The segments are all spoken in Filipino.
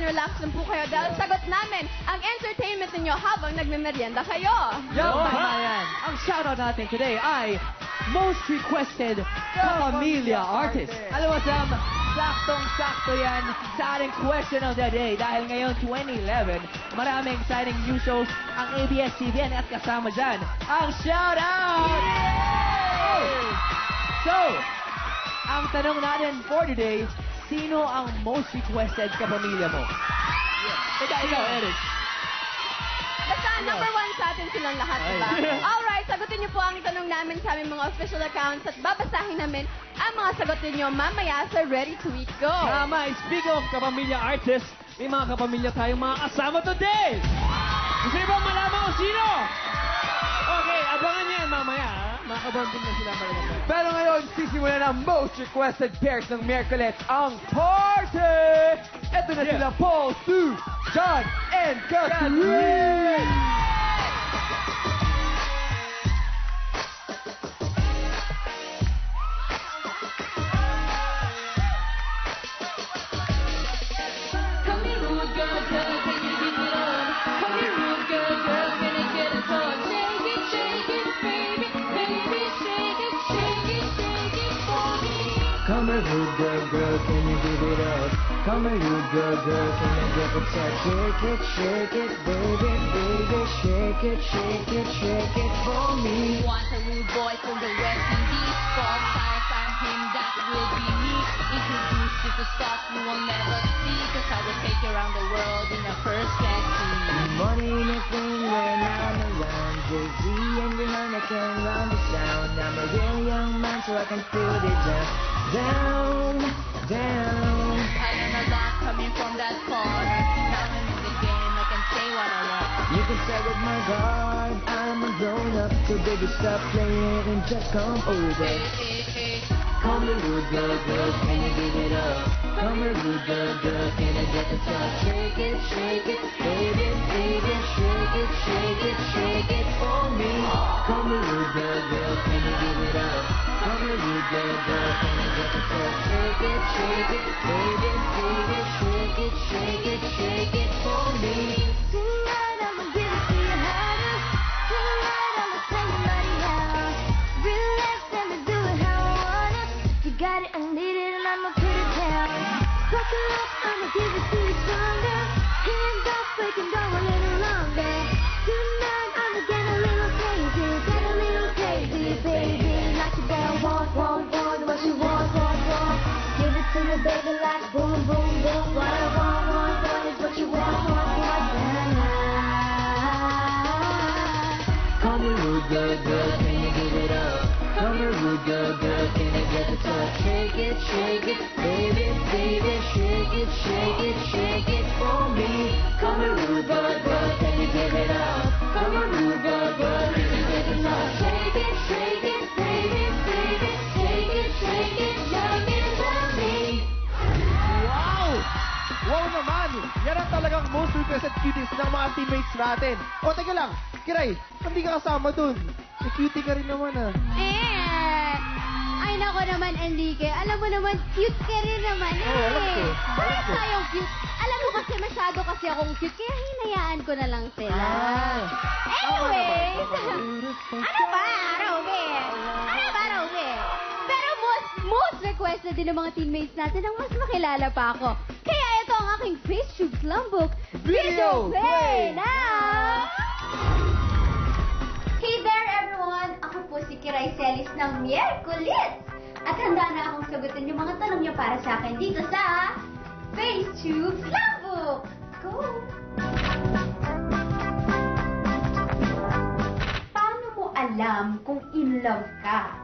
relax lang po kayo dahil sagot namin ang entertainment ninyo habang nagme-merienda kayo. Yan! Ang shoutout natin today ay most requested kapamilya artist. Alam mo, Sam, saktong-sakto yan sa ating question of the day dahil ngayon, 2011, maraming exciting new shows ang ABS-CBN at kasama dyan ang shoutout! So, ang tanong natin for today, sino ang most requested kapamilya mo? Ikaw, Eric. Basta number one sa atin silang lahat, diba? Alright, sagutin niyo po ang tanong namin sa aming mga official accounts at babasahin namin ang mga sagot niyo mamaya sa Ready to Eat Go. Tama, speak of kapamilya artists, may mga kapamilya tayong mga kasama today! Gusto niyo bang malaman kung sino? Okay, abangan niyo yan mamaya, ha? Makabonding na sila mamaya. Pero ngayon, sisimulan ang most requested pairs ng Miyerkules, ang party! Ito na sila, Paul, Sue, John, and Catherine! Come here, rude girl, can you give it up? Come here, rude girl, can you get the touch? Shake it, baby, shake it for me. Want a rude boy from the West Indies? Four-star, find him, that will be me. Introduce you to stuff you will never see, 'cause I will take you around the world in a first class seat. Money in a thing when I'm around. Jay-Z and Rihanna can run the sound. I'm a real young man, so I can put it down. I am a lot coming from that corner. Now I'm in the game, I can say what I want. You can say with my guard, I'm a grown-up, so baby stop playing and just come over. Come here, rude girl, can you give it up? Come here, rude girl, can I get the touch? Shake it, baby, shake it for me. Come here, rude girl, can you give it up? Come here, rude girl, can I get the touch? Shake it, baby, shake it for me. Tonight I'ma give it to you harder. Tonight I'ma tell you mighty how. Relax, let me do it how I wanna. You got it, I need it, and I'ma put it down. Buckle up, I'ma give it to you stronger. Hands up, we can go a little longer. Tonight I'ma get a little crazy, baby. Like you down, want what you want. Give it to me, baby, like boom, boom, boom. What I want is what you want. Come here, rude girl, can you give it up? Come here, rude girl, can I get the touch? Shake it, baby, shake it for me. Come here, rude girl, can you give it up? Come here, rude girl, can you get the touch? Shake it, baby, shake it for me. Wow! Wow naman! Yan ang talagang most requested cuties ng mga teammates natin. O, teka lang. Kiray, hindi ka kasama dun. E, cutie ka rin naman, ah. Ay nako naman, Enrique. Alam mo naman, cute ka rin naman alam ko. Parang tayong cute. Alam mo kasi masyado kasi akong cute, kaya hinayaan ko na lang sila. Anyways, ano ba, Roby? Pero most requested din ng mga teammates natin ang mas makilala pa ako. Kaya ito ang aking Face Tube Slumbook Video Play now! Hey there everyone! Ako po si Kiray Celis ng Miyerkules! At handa na akong sagutin yung mga tanong niyo para sa akin dito sa Face Tube Slumbook! Go! Paano mo alam kung in love ka?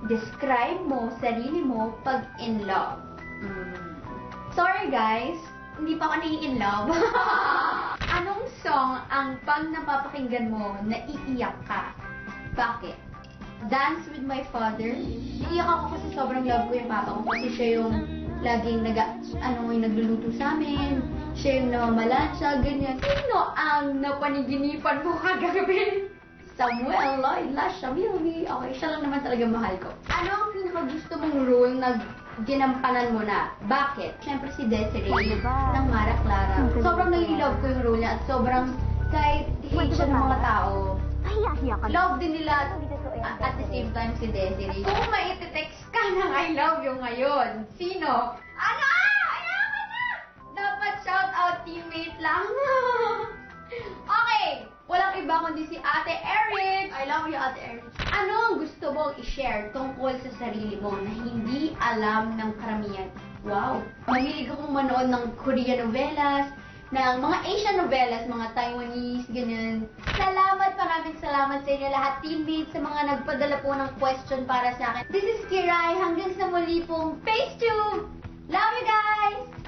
Describe mo sarili mo pag in love. Sorry guys, hindi pa ako in love. Anong song ang pag napapakinggan mo, naiiyak ka? Bakit? Dance with My Father. Iiyak ako kasi sobrang love ko yung papa ko kasi siya yung laging nagluluto sa amin. Siya yung namamalansya, ganyan. Sino ang napaniginipan mo kagabi? Samuel Lloyd Lashamilmi. Okay, siya lang naman talaga mahal ko. Ano ang pinaka gusto mong role na ginampanan mo na. Bakit? Siyempre si Desiree ng Mara Clara. Sobrang nalilove ko yung role niya at sobrang kahit hate siya ng mga tao, love din nila at the same time si Desiree. Kung maiti-text ka ng I love you ngayon, sino? Ano? Ayaman na! Dapat shout out teammate lang. Okay, walang iba kundi si Ate Eric. I love you, Ate Eric. Ano ang gusto mong i-share tungkol sa sarili mo na hindi alam ng karamihan? Wow! Mahilig akong manood ng Korean novelas, ng mga Asian novelas, mga Taiwanese, ganyan. Maraming salamat sa inyo lahat, teammates, sa mga nagpadala po ng question para sa akin. This is Kiray, hanggang sa muli pong FaceTube! Love you guys!